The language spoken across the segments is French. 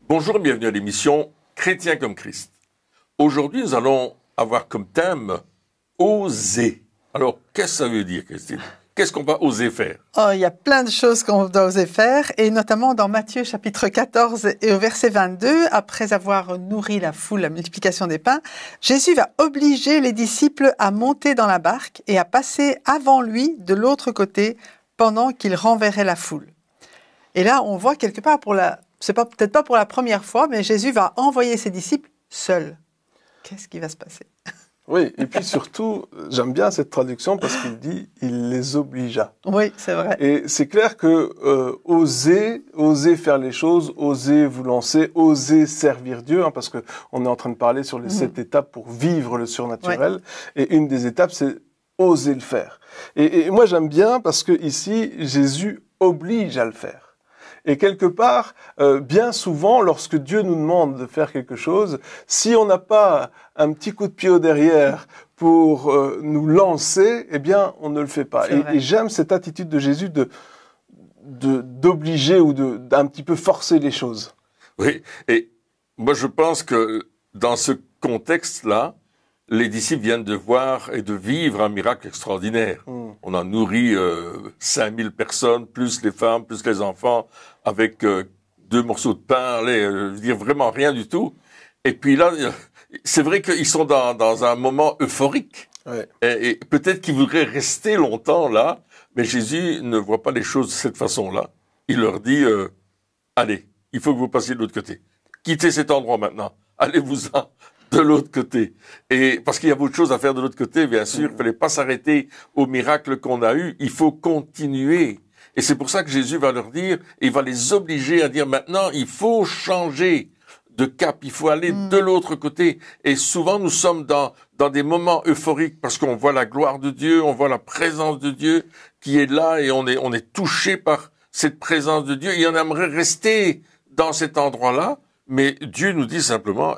Bonjour et bienvenue à l'émission Chrétien comme Christ. Aujourd'hui, nous allons avoir comme thème « Oser ». Alors, qu'est-ce que ça veut dire, Christine? Qu'est-ce qu'on va oser faire? Il y a plein de choses qu'on doit oser faire, et notamment dans Matthieu chapitre 14 et au verset 22, après avoir nourri la foule, la multiplication des pains, Jésus va obliger les disciples à monter dans la barque et à passer avant lui de l'autre côté pendant qu'il renverrait la foule. Et là, on voit quelque part, peut-être pas pour la première fois, mais Jésus va envoyer ses disciples seuls. Qu'est-ce qui va se passer? Oui, et puis surtout, j'aime bien cette traduction parce qu'il dit « il les obligea ». Oui, c'est vrai. Et c'est clair que oser faire les choses, oser vous lancer, oser servir Dieu, hein, parce que on est en train de parler sur les 7 étapes pour vivre le surnaturel, ouais. Et une des étapes, c'est oser le faire. Et moi, j'aime bien parce que ici, Jésus oblige à le faire. Et quelque part, bien souvent, lorsque Dieu nous demande de faire quelque chose, si on n'a pas un petit coup de pied au derrière pour nous lancer, eh bien, on ne le fait pas. Et j'aime cette attitude de Jésus d'obliger ou d'un petit peu forcer les choses. Oui, et moi je pense que dans ce contexte-là, les disciples viennent de voir et de vivre un miracle extraordinaire. On a nourri 5000 personnes, plus les femmes, plus les enfants, avec 2 morceaux de pain, je veux dire vraiment rien du tout. Et puis là, c'est vrai qu'ils sont dans un moment euphorique. Ouais. Et peut-être qu'ils voudraient rester longtemps là, mais Jésus ne voit pas les choses de cette façon-là. Il leur dit, allez, il faut que vous passiez de l'autre côté. Quittez cet endroit maintenant. Allez-vous-en de l'autre côté. Et parce qu'il y a beaucoup de choses à faire de l'autre côté, bien sûr. Il fallait pas s'arrêter au miracle qu'on a eu. Il faut continuer. Et c'est pour ça que Jésus va leur dire, et il va les obliger à dire maintenant, il faut changer de cap. Il faut aller de l'autre côté. Et souvent, nous sommes dans des moments euphoriques parce qu'on voit la gloire de Dieu, on voit la présence de Dieu qui est là et on est touché par cette présence de Dieu. Et on aimerait rester dans cet endroit-là. Mais Dieu nous dit simplement,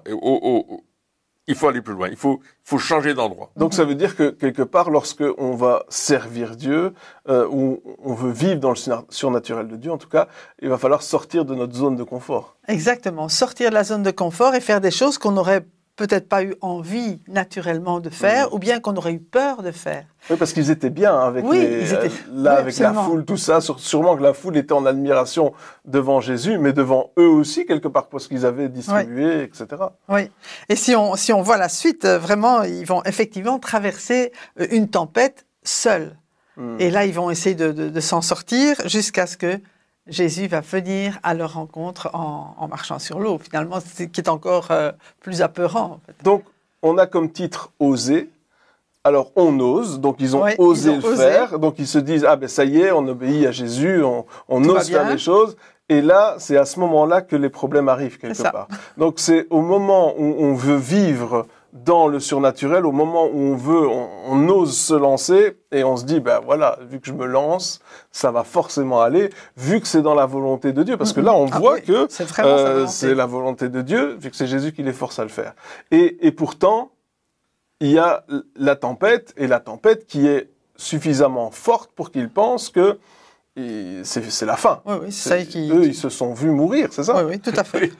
il faut aller plus loin, il faut changer d'endroit. Donc ça veut dire que quelque part, lorsque on va servir Dieu, ou on veut vivre dans le surnaturel de Dieu, en tout cas, il va falloir sortir de notre zone de confort. Exactement, sortir de la zone de confort et faire des choses qu'on n'aurait peut-être pas eu envie naturellement de faire, ou bien qu'on aurait eu peur de faire. Oui, parce qu'ils étaient bien avec avec la foule, tout ça. Sûrement que la foule était en admiration devant Jésus, mais devant eux aussi, quelque part, parce qu'ils avaient distribué, etc. Oui. Et si on voit la suite, vraiment, ils vont effectivement traverser une tempête seuls. Et là, ils vont essayer de s'en sortir jusqu'à ce que Jésus va venir à leur rencontre en marchant sur l'eau, finalement, ce qui est encore plus apeurant. En fait. Donc, on a comme titre « Oser ». Alors, on ose, donc ils ont osé le faire, donc ils se disent « Ah ben ça y est, on obéit à Jésus, on ose faire les choses ». Et là, c'est à ce moment-là que les problèmes arrivent quelque part. Donc, c'est au moment où on veut vivre dans le surnaturel, au moment où on ose se lancer et on se dit, ben voilà, vu que je me lance, ça va forcément aller, vu que c'est dans la volonté de Dieu. Parce que là, on voit que c'est la volonté de Dieu, vu que c'est Jésus qui les force à le faire. Et pourtant, il y a la tempête, et la tempête qui est suffisamment forte pour qu'ils pensent que c'est la fin. Oui, c'est ça eux, ils se sont vus mourir, c'est ça? Oui, tout à fait.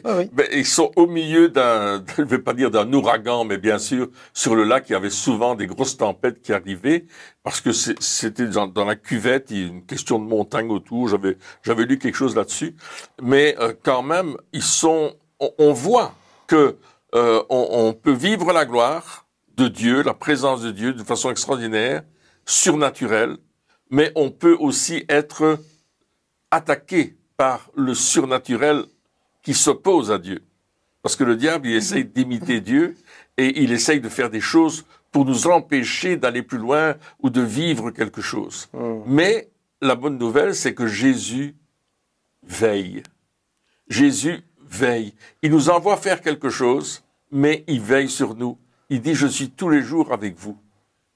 Mais ils sont au milieu je ne vais pas dire d'un ouragan, mais bien sûr, sur le lac, il y avait souvent des grosses tempêtes qui arrivaient, parce que c'était dans la cuvette, il y a une question de montagne autour, j'avais lu quelque chose là-dessus. Mais quand même, on voit que on peut vivre la gloire de Dieu, la présence de Dieu, de façon extraordinaire, surnaturelle, mais on peut aussi être attaqué par le surnaturel qui s'oppose à Dieu. Parce que le diable, il essaye d'imiter Dieu et il essaye de faire des choses pour nous empêcher d'aller plus loin ou de vivre quelque chose. Mais la bonne nouvelle, c'est que Jésus veille. Jésus veille. Il nous envoie faire quelque chose, mais il veille sur nous. Il dit « Je suis tous les jours avec vous ».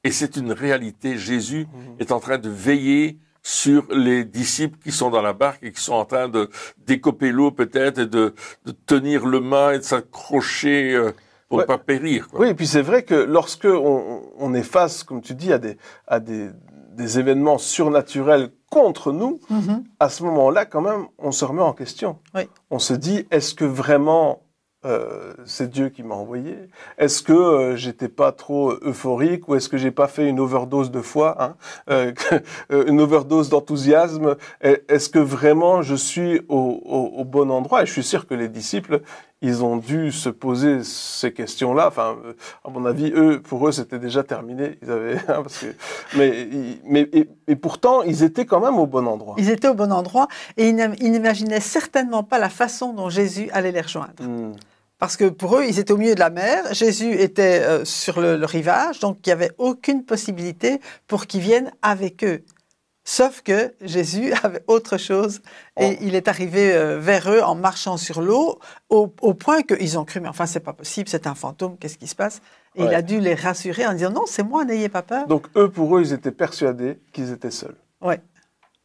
Et c'est une réalité. Jésus est en train de veiller sur les disciples qui sont dans la barque et qui sont en train de décoper l'eau peut-être et de tenir le mât et de s'accrocher pour ne pas périr. Quoi. Oui, et puis c'est vrai que lorsque on est face, comme tu dis, à des événements surnaturels contre nous, à ce moment-là, quand même, on se remet en question. Oui. On se dit, est-ce que vraiment c'est Dieu qui m'a envoyé? Est-ce que j'étais pas trop euphorique ou est-ce que j'ai pas fait une overdose de foi, une overdose d'enthousiasme? Est-ce que vraiment je suis au bon endroit? Et je suis sûr que les disciples, ils ont dû se poser ces questions-là. Enfin, à mon avis, pour eux, c'était déjà terminé. Ils avaient, mais pourtant, ils étaient quand même au bon endroit. Ils étaient au bon endroit et ils n'imaginaient certainement pas la façon dont Jésus allait les rejoindre. Parce que pour eux, ils étaient au milieu de la mer, Jésus était sur le rivage, donc il n'y avait aucune possibilité pour qu'ils viennent avec eux. Sauf que Jésus avait autre chose et il est arrivé vers eux en marchant sur l'eau au point qu'ils ont cru, mais enfin c'est pas possible, c'est un fantôme, qu'est-ce qui se passe? Et il a dû les rassurer en disant non, c'est moi, n'ayez pas peur. Donc pour eux, ils étaient persuadés qu'ils étaient seuls. Ouais.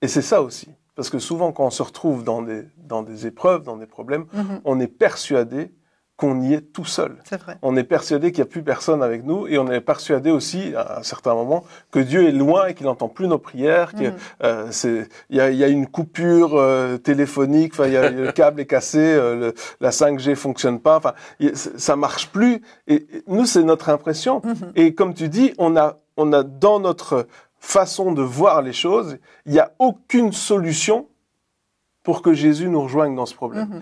Et c'est ça aussi, parce que souvent quand on se retrouve dans des épreuves, dans des problèmes, on est persuadé qu'on y est tout seul. C'est vrai. On est persuadé qu'il n'y a plus personne avec nous et on est persuadé aussi, à un certain moment, que Dieu est loin et qu'il n'entend plus nos prières, qu'il y a une coupure téléphonique, le câble est cassé, la 5G fonctionne pas, ça marche plus. Et nous, c'est notre impression. Et comme tu dis, on a dans notre façon de voir les choses, il n'y a aucune solution pour que Jésus nous rejoigne dans ce problème.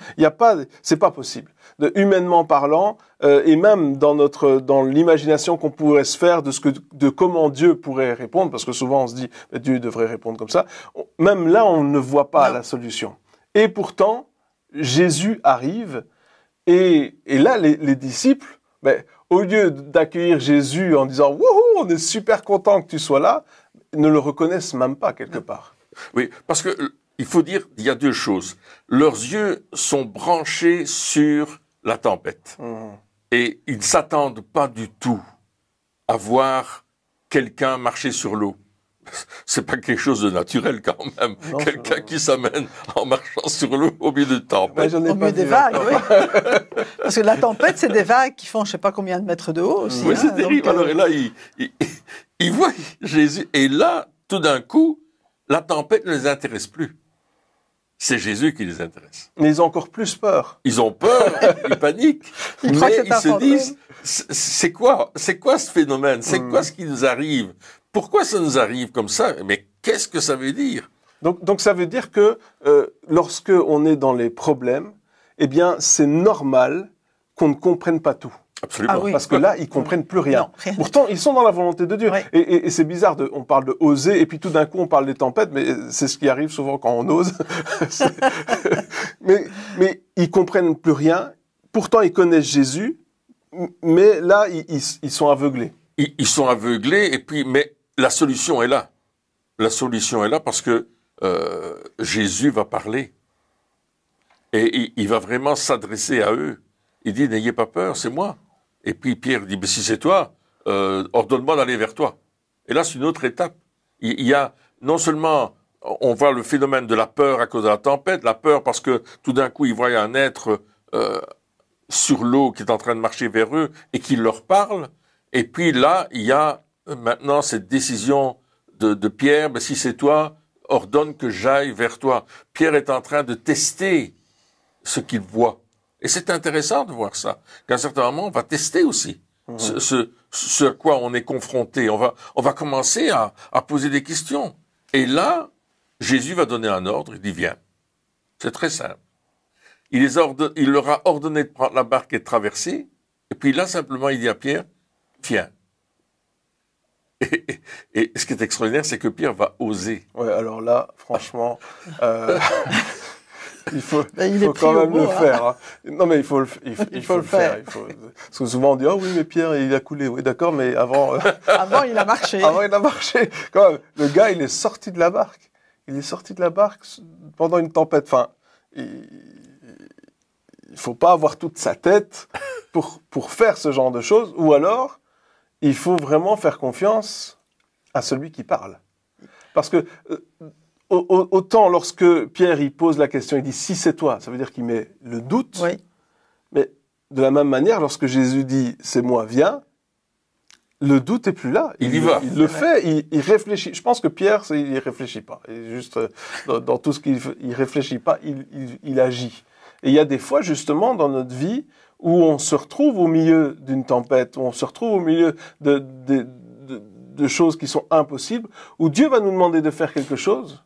C'est pas possible. Humainement parlant, et même dans l'imagination qu'on pourrait se faire de comment Dieu pourrait répondre, parce que souvent on se dit, Dieu devrait répondre comme ça, même là on ne voit pas la solution. Et pourtant, Jésus arrive, et là les disciples, au lieu d'accueillir Jésus en disant, wouhou, on est super content que tu sois là, ne le reconnaissent même pas quelque part. Oui, parce que il faut dire, il y a deux choses. Leurs yeux sont branchés sur la tempête. Et ils ne s'attendent pas du tout à voir quelqu'un marcher sur l'eau. C'est pas quelque chose de naturel quand même. Quelqu'un qui s'amène en marchant sur l'eau au milieu de tempête. Au milieu des vagues, oui. Parce que la tempête, c'est des vagues qui font je sais pas combien de mètres de haut aussi. Oui, c'est terrible. Alors, et là, ils voient Jésus. Et là, tout d'un coup, la tempête ne les intéresse plus. C'est Jésus qui les intéresse. Mais ils ont encore plus peur. Ils ont peur, ils paniquent, mais ils se disent, c'est quoi ce phénomène? C'est quoi ce qui nous arrive? Pourquoi ça nous arrive comme ça? Mais qu'est-ce que ça veut dire? Donc ça veut dire que lorsque on est dans les problèmes, eh bien c'est normal qu'on ne comprenne pas tout. Absolument. Ah oui. Parce que là, ils comprennent plus rien. Non, rien. Pourtant, ils sont dans la volonté de Dieu. Ouais. Et c'est bizarre, on parle de oser, et puis tout d'un coup, on parle des tempêtes, mais c'est ce qui arrive souvent quand on ose. mais ils comprennent plus rien. Pourtant, ils connaissent Jésus, mais là, ils sont aveuglés. Ils sont aveuglés, et puis, mais la solution est là. La solution est là parce que Jésus va parler. Et il va vraiment s'adresser à eux. Il dit, n'ayez pas peur, c'est moi. Et puis Pierre dit, mais si c'est toi, ordonne-moi d'aller vers toi. Et là, c'est une autre étape. Il y a non seulement, on voit le phénomène de la peur à cause de la tempête, la peur parce que tout d'un coup, ils voient un être sur l'eau qui est en train de marcher vers eux et qui leur parle. Et puis là, il y a maintenant cette décision de Pierre, mais si c'est toi, ordonne que j'aille vers toi. Pierre est en train de tester ce qu'il voit. Et c'est intéressant de voir ça. Qu'à un certain moment, on va tester aussi ce à quoi on est confronté. On va commencer à poser des questions. Et là, Jésus va donner un ordre. Il dit, viens. C'est très simple. Il leur a ordonné de prendre la barque et de traverser. Et puis là, simplement, il dit à Pierre, viens. Et ce qui est extraordinaire, c'est que Pierre va oser. Ouais, alors là, franchement... Il faut quand même le faire. Hein. Non, mais il faut le faire. Parce que souvent on dit, oh oui, mais Pierre, il a coulé. Oui, d'accord, mais avant... Avant, il a marché. Avant, il a marché. Quand même, le gars, il est sorti de la barque. Il est sorti de la barque pendant une tempête. Enfin, il faut pas avoir toute sa tête pour faire ce genre de choses. Ou alors, il faut vraiment faire confiance à celui qui parle. Parce que... autant lorsque Pierre il pose la question, il dit si c'est toi, ça veut dire qu'il met le doute. Oui. Mais de la même manière, lorsque Jésus dit c'est moi, viens, le doute est plus là. Il y va. Il le fait, il réfléchit. Je pense que Pierre, il réfléchit pas. Il juste dans tout ce qu'il il réfléchit pas, il agit. Et il y a des fois, justement, dans notre vie, où on se retrouve au milieu d'une tempête, où on se retrouve au milieu de choses qui sont impossibles, où Dieu va nous demander de faire quelque chose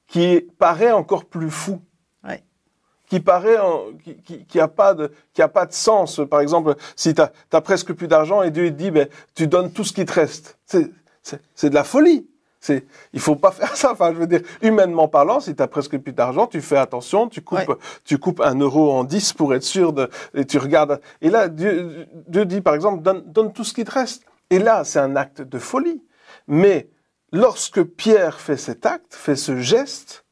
qui paraît encore plus fou. Ouais. Qui paraît, qui a pas de sens. Par exemple, si t'as presque plus d'argent et Dieu te dit, ben, tu donnes tout ce qui te reste. C'est de la folie. Il faut pas faire ça. Enfin, je veux dire, humainement parlant, si t'as presque plus d'argent, tu fais attention, tu coupes 1 euro en 10 pour être sûr et tu regardes. Et là, Dieu dit, par exemple, donne tout ce qui te reste. Et là, c'est un acte de folie. Mais lorsque Pierre fait cet acte, fait ce geste,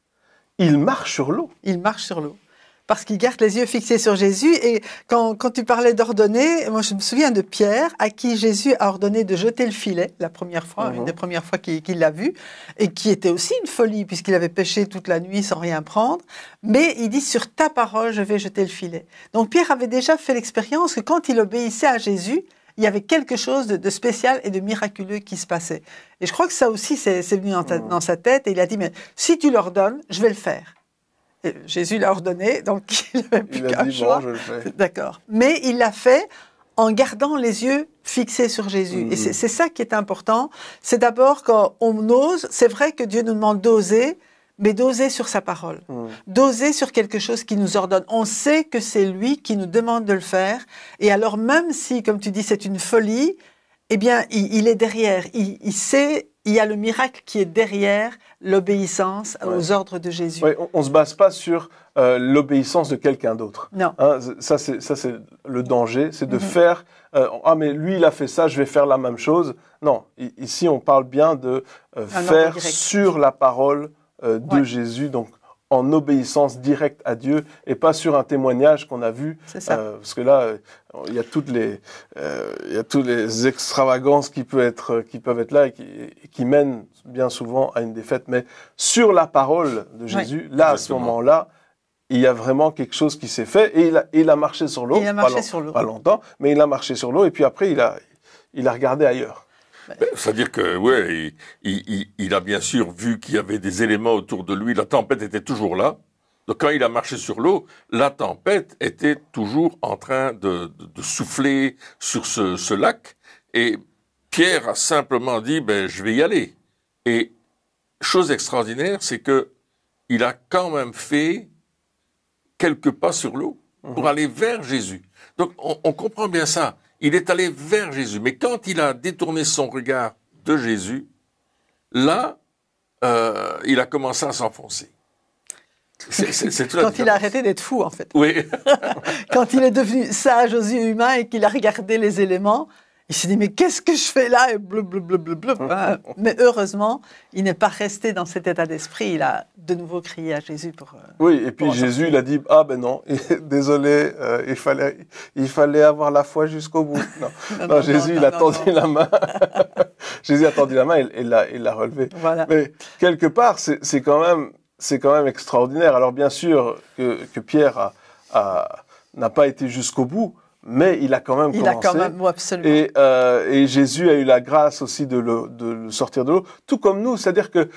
il marche sur l'eau. Il marche sur l'eau. Parce qu'il garde les yeux fixés sur Jésus. Et quand tu parlais d'ordonner, moi je me souviens de Pierre, à qui Jésus a ordonné de jeter le filet, la première fois, une des premières fois qu'il l'a vu, et qui était aussi une folie, puisqu'il avait pêché toute la nuit sans rien prendre. Mais il dit, sur ta parole, je vais jeter le filet. Donc Pierre avait déjà fait l'expérience que quand il obéissait à Jésus, il y avait quelque chose de spécial et de miraculeux qui se passait. Et je crois que ça aussi, c'est venu dans sa tête, et il a dit, mais si tu l'ordonnes, je vais le faire. Et Jésus l'a ordonné, donc il n'avait plus qu'un choix. Bon, je le fais. D'accord. Mais il l'a fait en gardant les yeux fixés sur Jésus. Et c'est ça qui est important. C'est d'abord quand on ose, c'est vrai que Dieu nous demande d'oser, mais d'oser sur sa parole. D'oser sur quelque chose qu'il nous ordonne. On sait que c'est lui qui nous demande de le faire. Et alors même si, comme tu dis, c'est une folie, eh bien, il est derrière. Il sait, il y a le miracle qui est derrière l'obéissance aux ordres de Jésus. Ouais, on ne se base pas sur l'obéissance de quelqu'un d'autre. Non. Hein, ça, c'est le danger, c'est de faire ah, mais lui, il a fait ça, je vais faire la même chose. Non, ici, on parle bien de faire sur la parole de Jésus, donc en obéissance directe à Dieu et pas sur un témoignage qu'on a vu. C'est ça. Parce que là, il y a toutes les extravagances qui peuvent être là et qui mènent bien souvent à une défaite. Mais sur la parole de Jésus, là, à ce moment-là, il y a vraiment quelque chose qui s'est fait et il a marché sur l'eau. Il a marché sur l'eau. Pas longtemps, mais il a marché sur l'eau et puis après, il a regardé ailleurs. C'est-à-dire que, ouais, il a bien sûr vu qu'il y avait des éléments autour de lui. La tempête était toujours là. Donc, quand il a marché sur l'eau, la tempête était toujours en train de souffler sur ce lac. Et Pierre a simplement dit, ben, je vais y aller. Et chose extraordinaire, c'est que il a quand même fait quelques pas sur l'eau pour aller vers Jésus. Donc, on comprend bien ça. Il est allé vers Jésus. Mais quand il a détourné son regard de Jésus, là, il a commencé à s'enfoncer. Quand il a arrêté d'être fou, en fait. Oui. Quand il est devenu sage aux yeux humains et qu'il a regardé les éléments, il s'est dit, mais qu'est-ce que je fais là? Et bleu. Mais heureusement, il n'est pas resté dans cet état d'esprit. Il a de nouveau crié à Jésus pour... Oui, et puis Jésus, il a dit, ah ben non, désolé, il fallait avoir la foi jusqu'au bout. Non, Jésus, il a tendu la main. Jésus a tendu la main et l'a relevé. Voilà. Mais quelque part, c'est quand même extraordinaire. Alors bien sûr que Pierre n'a pas été jusqu'au bout, mais il a quand même commencé. Il a quand même, absolument. Et Jésus a eu la grâce aussi de le sortir de l'eau, tout comme nous. C'est-à-dire que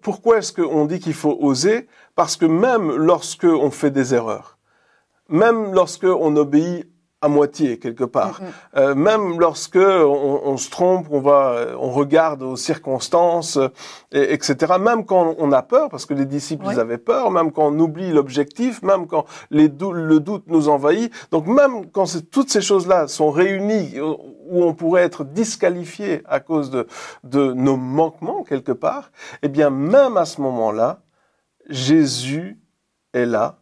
pourquoi est-ce qu'on dit qu'il faut oser? Parce que même lorsque on fait des erreurs, même lorsque on obéit à moitié quelque part, même lorsque on se trompe, on regarde aux circonstances, etc. Même quand on a peur, parce que les disciples ils avaient peur, même quand on oublie l'objectif, même quand le doute nous envahit. Donc même quand toutes ces choses-là sont réunies, où on pourrait être disqualifié à cause de nos manquements quelque part, eh bien même à ce moment-là, Jésus est là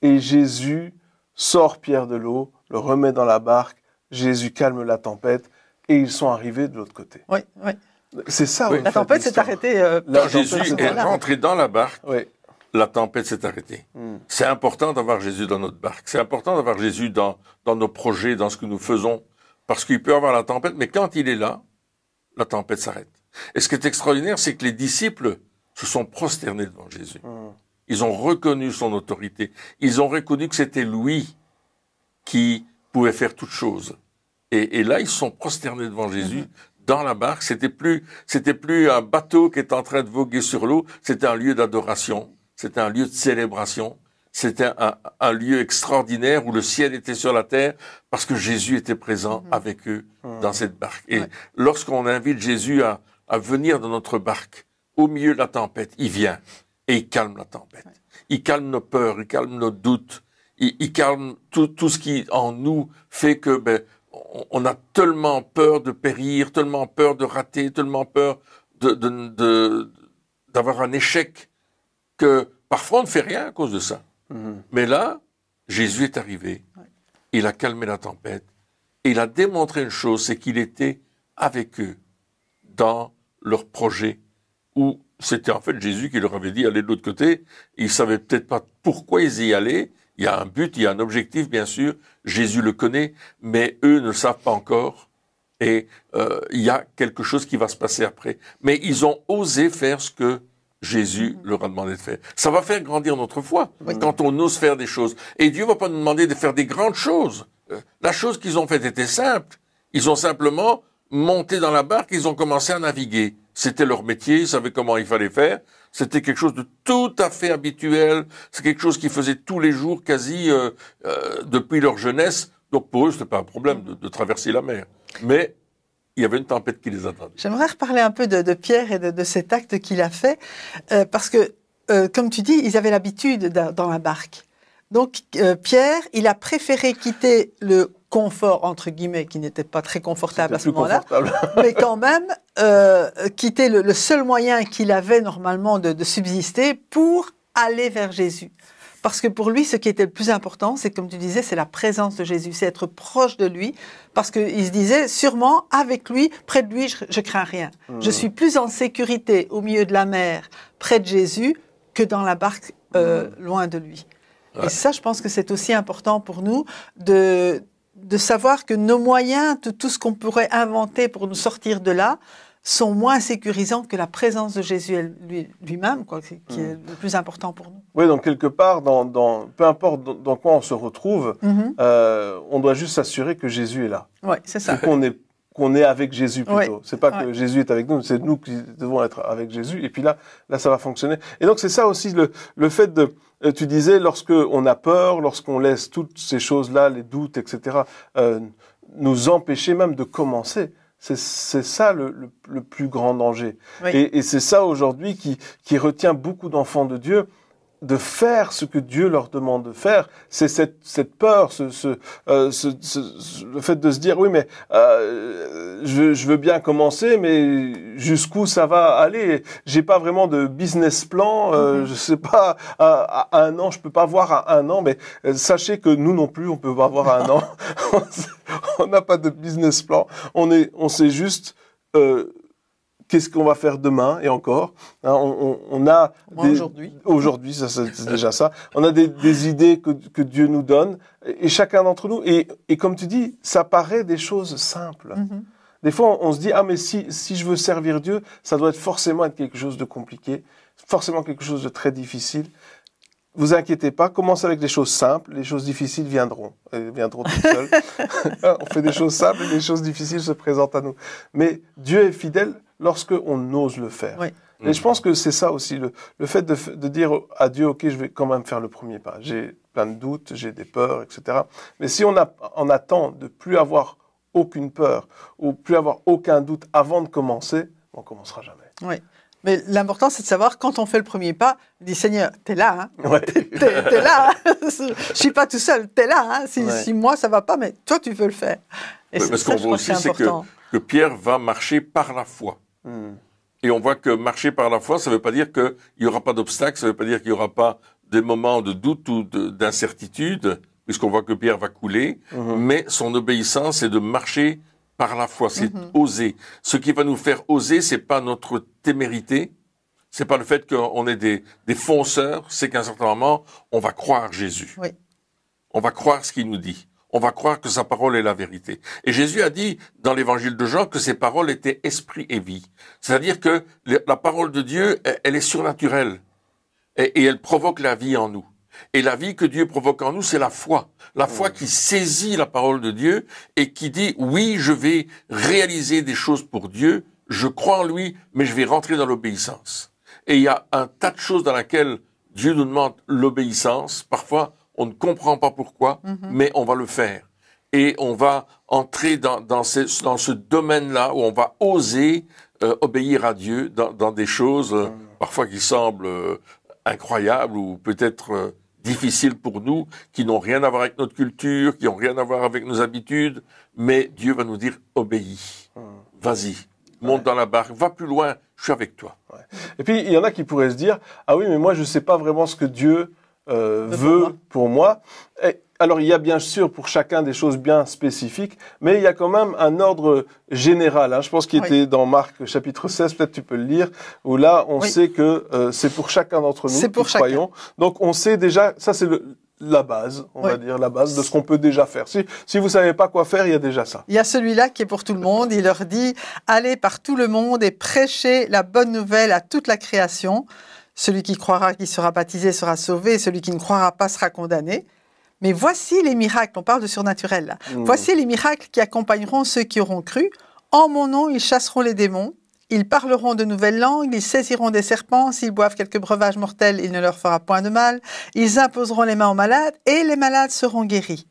et Jésus sort Pierre de l'eau, le remet dans la barque, Jésus calme la tempête, et ils sont arrivés de l'autre côté. Oui. C'est ça. La tempête s'est arrêtée. Quand Jésus est rentré dans la barque, la tempête s'est arrêtée. C'est important d'avoir Jésus dans notre barque. C'est important d'avoir Jésus dans nos projets, dans ce que nous faisons, parce qu'il peut y avoir la tempête, mais quand il est là, la tempête s'arrête. Et ce qui est extraordinaire, c'est que les disciples se sont prosternés devant Jésus. Ils ont reconnu son autorité. Ils ont reconnu que c'était lui qui pouvait faire toutes choses. Et là, ils se sont prosternés devant Jésus dans la barque. C'était plus un bateau qui est en train de voguer sur l'eau. C'était un lieu d'adoration. C'était un lieu de célébration. C'était un lieu extraordinaire où le ciel était sur la terre parce que Jésus était présent avec eux dans cette barque. Et lorsqu'on invite Jésus à venir dans notre barque, au milieu de la tempête, il vient et il calme la tempête. Il calme nos peurs, il calme nos doutes, il calme tout ce qui en nous fait que on a tellement peur de périr, tellement peur de rater, tellement peur d'avoir un échec que parfois on ne fait rien à cause de ça. Mais là, Jésus est arrivé, il a calmé la tempête et il a démontré une chose, c'est qu'il était avec eux dans leur projet où c'était en fait Jésus qui leur avait dit allez de l'autre côté. Ils savaient peut-être pas pourquoi ils y allaient. Il y a un but, il y a un objectif, bien sûr. Jésus le connaît, mais eux ne le savent pas encore. Et il y a quelque chose qui va se passer après. Mais ils ont osé faire ce que Jésus leur a demandé de faire. Ça va faire grandir notre foi quand on ose faire des choses. Et Dieu va pas nous demander de faire des grandes choses. La chose qu'ils ont faite était simple. Ils ont simplement monté dans la barque, ils ont commencé à naviguer. C'était leur métier, ils savaient comment il fallait faire. C'était quelque chose de tout à fait habituel. C'est quelque chose qu'ils faisaient tous les jours, quasi depuis leur jeunesse. Donc pour eux, c'était pas un problème de traverser la mer. Mais il y avait une tempête qui les attendait. J'aimerais reparler un peu de Pierre et de cet acte qu'il a fait, parce que, comme tu dis, ils avaient l'habitude dans la barque. Donc Pierre, il a préféré quitter le confort, entre guillemets, qui n'était pas très confortable à ce moment-là, mais quand même quitter le seul moyen qu'il avait normalement de subsister pour aller vers Jésus. Parce que pour lui, ce qui était le plus important, c'est, comme tu disais, c'est la présence de Jésus, c'est être proche de lui, parce qu'il se disait, sûrement, avec lui, près de lui, je crains rien. Je suis plus en sécurité au milieu de la mer, près de Jésus, que dans la barque, loin de lui. Et ça, je pense que c'est aussi important pour nous de savoir que nos moyens, tout ce qu'on pourrait inventer pour nous sortir de là, sont moins sécurisants que la présence de Jésus lui-même, qui est le plus important pour nous. Oui, donc quelque part, peu importe dans quoi on se retrouve, on doit juste s'assurer que Jésus est là. Oui, c'est ça. Qu'on est avec Jésus plutôt. C'est pas que Jésus est avec nous, c'est nous qui devons être avec Jésus. Et puis là, ça va fonctionner. Et donc c'est ça aussi le fait de, tu disais, lorsque on a peur, lorsqu'on laisse toutes ces choses-là, les doutes, etc., nous empêcher même de commencer. C'est ça le plus grand danger. Oui. Et c'est ça aujourd'hui qui retient beaucoup d'enfants de Dieu de faire ce que Dieu leur demande de faire. C'est cette peur, le fait de se dire oui mais je veux bien commencer, mais jusqu'où ça va aller? J'ai pas vraiment de business plan. Je sais pas, à un an je peux pas voir à un an, mais sachez que nous non plus on peut pas voir à un an. On n'a pas de business plan. On sait juste qu'est-ce qu'on va faire demain et encore. On a aujourd'hui, ça c'est déjà ça. On a des idées que Dieu nous donne et chacun d'entre nous. Et comme tu dis, ça paraît des choses simples. Des fois, on se dit mais si je veux servir Dieu, ça doit forcément être quelque chose de compliqué, forcément quelque chose de très difficile. Vous inquiétez pas, commencez avec des choses simples, les choses difficiles viendront toutes seules. On fait des choses simples et les choses difficiles se présentent à nous. Mais Dieu est fidèle lorsque on ose le faire. Oui. Et je pense que c'est ça aussi, le fait de dire à Dieu, ok, je vais quand même faire le premier pas. J'ai plein de doutes, j'ai des peurs, etc. Mais si on attend de plus avoir aucune peur ou plus avoir aucun doute avant de commencer, on commencera jamais. Oui. Mais l'important, c'est de savoir, quand on fait le premier pas, on dit, Seigneur, t'es là, hein. Ouais. T'es là, hein. Je suis pas tout seul, t'es là, hein. Si moi, ça va pas, mais toi, tu veux le faire. Et parce qu'on voit aussi, c'est que Pierre va marcher par la foi. Et on voit que marcher par la foi, ça veut pas dire qu'il y aura pas d'obstacles, ça veut pas dire qu'il y aura pas des moments de doute ou d'incertitude, puisqu'on voit que Pierre va couler, mais son obéissance, c'est de marcher par la foi, c'est oser. Ce qui va nous faire oser, c'est pas notre témérité, c'est pas le fait qu'on est des fonceurs, c'est qu'à un certain moment, on va croire Jésus. Oui. On va croire ce qu'il nous dit. On va croire que sa parole est la vérité. Et Jésus a dit dans l'évangile de Jean que ses paroles étaient esprit et vie. C'est-à-dire que la parole de Dieu, elle est surnaturelle. Et elle provoque la vie en nous. Et la vie que Dieu provoque en nous, c'est la foi. La foi qui saisit la parole de Dieu et qui dit, oui, je vais réaliser des choses pour Dieu, je crois en lui, mais je vais rentrer dans l'obéissance. Et il y a un tas de choses dans lesquelles Dieu nous demande l'obéissance. Parfois, on ne comprend pas pourquoi, mais on va le faire. Et on va entrer dans ce domaine-là où on va oser obéir à Dieu dans des choses parfois qui semblent incroyables ou peut-être difficiles pour nous, qui n'ont rien à voir avec notre culture, qui n'ont rien à voir avec nos habitudes, mais Dieu va nous dire obéis, vas-y, monte dans la barque, va plus loin, je suis avec toi. Ouais. Et puis il y en a qui pourraient se dire, ah oui, mais moi je ne sais pas vraiment ce que Dieu veut pour moi. Et, alors il y a bien sûr pour chacun des choses bien spécifiques, mais il y a quand même un ordre général. Hein. Je pense qu'il était dans Marc chapitre 16, peut-être tu peux le lire, où là on sait que c'est pour chacun d'entre nous qui croyons. Donc on sait déjà, ça c'est la base, on va dire, la base de ce qu'on peut déjà faire. Si vous savez pas quoi faire, il y a déjà ça. Il y a celui-là qui est pour tout le monde. Il leur dit, allez par tout le monde et prêchez la bonne nouvelle à toute la création. Celui qui croira, qui sera baptisé, sera sauvé, et celui qui ne croira pas sera condamné. Mais voici les miracles, on parle de surnaturel là. Voici les miracles qui accompagneront ceux qui auront cru. En mon nom, ils chasseront les démons, ils parleront de nouvelles langues, ils saisiront des serpents, s'ils boivent quelques breuvages mortels, il ne leur fera point de mal. Ils imposeront les mains aux malades et les malades seront guéris.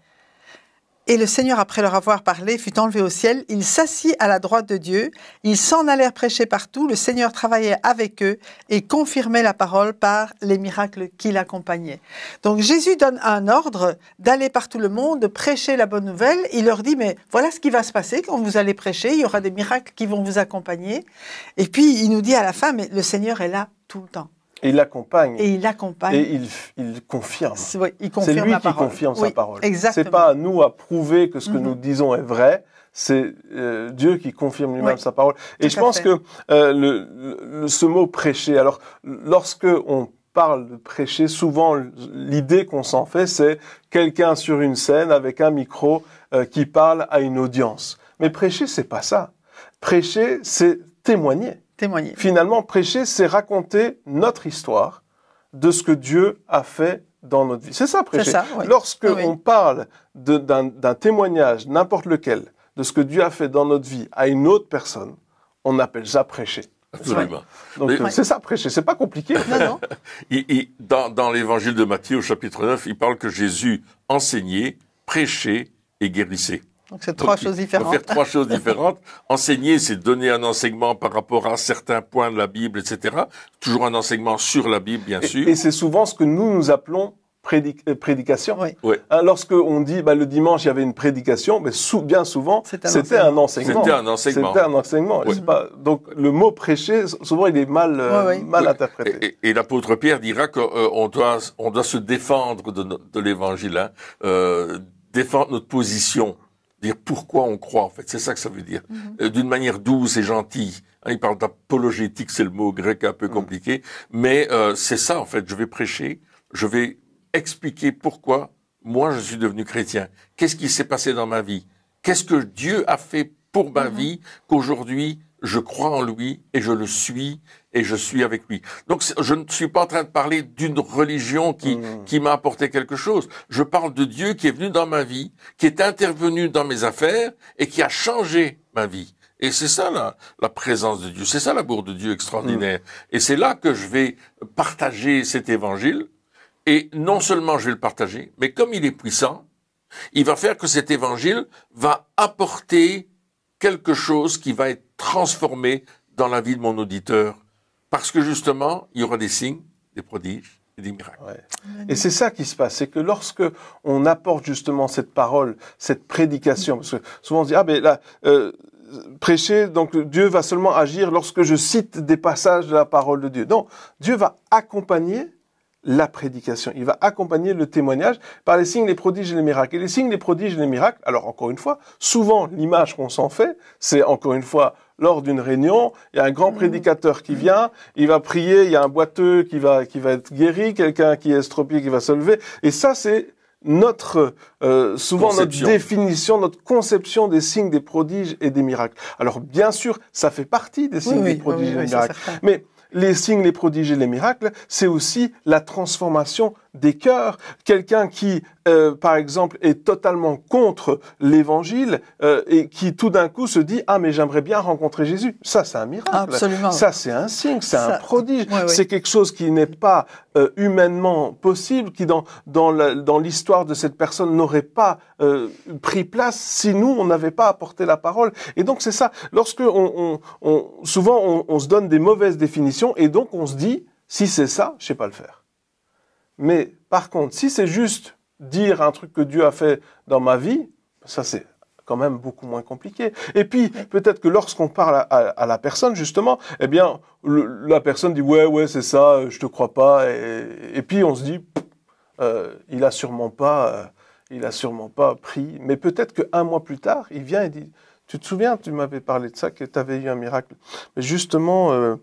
Et le Seigneur, après leur avoir parlé, fut enlevé au ciel. Il s'assit à la droite de Dieu. Ils s'en allèrent prêcher partout. Le Seigneur travaillait avec eux et confirmait la parole par les miracles qui l'accompagnaient. Donc Jésus donne un ordre d'aller par tout le monde, de prêcher la bonne nouvelle. Il leur dit, mais voilà ce qui va se passer quand vous allez prêcher. Il y aura des miracles qui vont vous accompagner. Et puis il nous dit à la fin, mais le Seigneur est là tout le temps. Et il l'accompagne. Et il l'accompagne. Et il confirme. Oui, il confirme c'est lui la qui parole. confirme sa parole. Exactement. C'est pas à nous à prouver que ce que nous disons est vrai. C'est Dieu qui confirme lui-même sa parole. Et je pense que ce mot prêcher, alors lorsque on parle de prêcher, souvent l'idée qu'on s'en fait, c'est quelqu'un sur une scène avec un micro qui parle à une audience. Mais prêcher, c'est pas ça. Prêcher, c'est témoigner. Finalement, prêcher, c'est raconter notre histoire de ce que Dieu a fait dans notre vie. C'est ça, prêcher. C'est ça, oui. Lorsque on parle d'un témoignage, n'importe lequel, de ce que Dieu a fait dans notre vie à une autre personne, on appelle ça prêcher. Absolument. Donc, c'est ça, prêcher. C'est pas compliqué. Non. Dans l'évangile de Matthieu, au chapitre 9, il parle que Jésus enseignait, prêchait et guérissait. Donc c'est trois choses différentes. On va faire trois choses différentes. Enseigner, c'est donner un enseignement par rapport à certains points de la Bible, etc. Toujours un enseignement sur la Bible, bien sûr. Et c'est souvent ce que nous appelons prédication. Oui. Lorsque on dit le dimanche il y avait une prédication, mais bien souvent c'était un enseignement. C'était un enseignement. Oui. Donc le mot prêcher, souvent il est mal interprété. Et l'apôtre Pierre dira qu'on doit se défendre de l'évangile, défendre notre position. Dire pourquoi on croit, en fait. C'est ça que ça veut dire. D'une manière douce et gentille. Il parle d'apologétique, c'est le mot grec un peu compliqué. Mais c'est ça, en fait. Je vais prêcher. Je vais expliquer pourquoi moi je suis devenu chrétien. Qu'est-ce qui s'est passé dans ma vie? Qu'est-ce que Dieu a fait pour ma vie qu'aujourd'hui je crois en lui et je le suis et je suis avec lui. Donc je ne suis pas en train de parler d'une religion qui m'a apporté quelque chose. Je parle de Dieu qui est venu dans ma vie, qui est intervenu dans mes affaires et qui a changé ma vie. Et c'est ça la présence de Dieu, c'est ça l'amour de Dieu extraordinaire. Et c'est là que je vais partager cet évangile. Et non seulement je vais le partager, mais comme il est puissant, il va faire que cet évangile va apporter quelque chose qui va être transformé dans la vie de mon auditeur. Parce que justement, il y aura des signes, des prodiges et des miracles. Ouais. Et c'est ça qui se passe, c'est que lorsque on apporte justement cette parole, cette prédication, parce que souvent on se dit, prêcher, donc Dieu va seulement agir lorsque je cite des passages de la parole de Dieu. Non, Dieu va accompagner la prédication. Il va accompagner le témoignage par les signes, les prodiges et les miracles. Et les signes, les prodiges et les miracles, alors encore une fois, souvent l'image qu'on s'en fait, c'est encore une fois lors d'une réunion, il y a un grand prédicateur qui vient, il va prier, il y a un boiteux qui va être guéri, quelqu'un qui est estropié qui va se lever. Et ça, c'est souvent notre définition, notre conception des signes, des prodiges et des miracles. Alors bien sûr, ça fait partie des signes, des prodiges et des miracles. Mais les signes, les prodiges et les miracles, c'est aussi la transformation des cœurs. Quelqu'un qui, par exemple, est totalement contre l'évangile et qui tout d'un coup se dit « Ah, mais j'aimerais bien rencontrer Jésus ». Ça, c'est un miracle. Absolument. Ça, c'est un signe, c'est un prodige. Oui, oui. C'est quelque chose qui n'est pas humainement possible, qui dans l'histoire de cette personne n'aurait pas pris place si nous, on n'avait pas apporté la parole. Et donc, c'est ça. Lorsque souvent, on se donne des mauvaises définitions et donc on se dit « Si c'est ça, je sais pas le faire ». Mais par contre, si c'est juste dire un truc que Dieu a fait dans ma vie, ça c'est quand même beaucoup moins compliqué. Et puis, peut-être que lorsqu'on parle à la personne, justement, eh bien, la personne dit « Ouais, c'est ça, je te crois pas ». Et puis, on se dit « Il a sûrement pas pris ». Mais peut-être qu'un mois plus tard, il vient et dit « Tu te souviens, tu m'avais parlé de ça, que tu avais eu un miracle. Mais justement,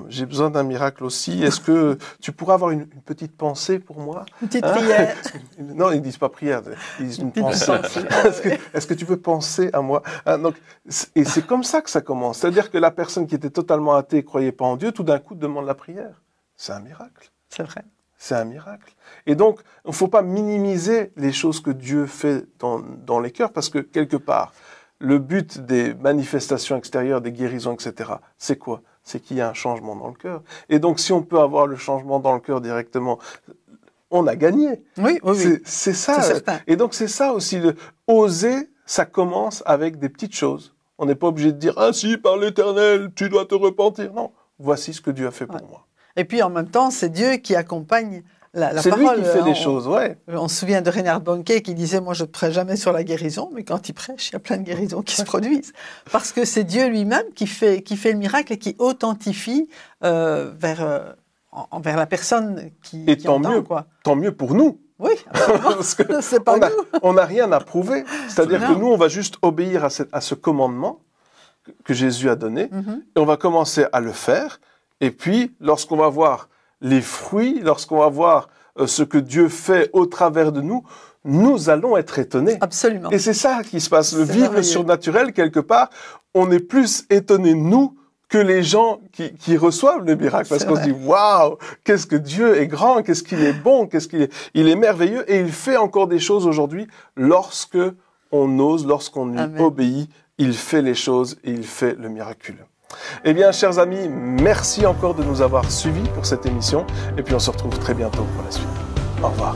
j'ai besoin d'un miracle aussi. Est-ce que tu pourrais avoir une petite pensée pour moi? Une petite prière. Non, ils ne disent pas prière, ils disent une pensée. Est-ce que tu peux penser à moi? Et c'est comme ça que ça commence. C'est-à-dire que la personne qui était totalement athée et ne croyait pas en Dieu, tout d'un coup demande la prière. C'est un miracle. C'est vrai. C'est un miracle. Et donc, il ne faut pas minimiser les choses que Dieu fait dans les cœurs, parce que quelque part, le but des manifestations extérieures, des guérisons, etc., c'est quoi? C'est qu'il y a un changement dans le cœur. Et donc, si on peut avoir le changement dans le cœur directement, on a gagné. Oui. C'est ça. C'est certain. Et donc, c'est ça aussi. Oser, ça commence avec des petites choses. On n'est pas obligé de dire « Ah si, par l'Éternel, tu dois te repentir ». Non, voici ce que Dieu a fait pour moi. Et puis, en même temps, c'est Dieu qui accompagne la c'est parole. C'est lui qui fait des choses, ouais. On se souvient de Reinhard Bonnke qui disait « Moi, je ne prêche jamais sur la guérison » mais quand il prêche, il y a plein de guérisons qui se produisent. Parce que c'est Dieu lui-même qui fait le miracle et qui authentifie envers la personne qui entend. Tant mieux pour nous. Oui, parce que c'est pas nous. On n'a rien à prouver. C'est-à-dire que nous, on va juste obéir à ce commandement que Jésus a donné et on va commencer à le faire. Et puis, lorsqu'on va voir les fruits, lorsqu'on va voir ce que Dieu fait au travers de nous, nous allons être étonnés. Absolument. Et c'est ça qui se passe. Le surnaturel, quelque part, on est plus étonnés, nous, que les gens qui reçoivent le miracle. Parce qu'on se dit, waouh, qu'est-ce que Dieu est grand, qu'est-ce qu'il est bon, il est merveilleux. Et il fait encore des choses aujourd'hui lorsque on ose, lorsqu'on obéit, il fait les choses et il fait le miraculeux. Eh bien, chers amis, merci encore de nous avoir suivis pour cette émission. Et puis, on se retrouve très bientôt pour la suite. Au revoir.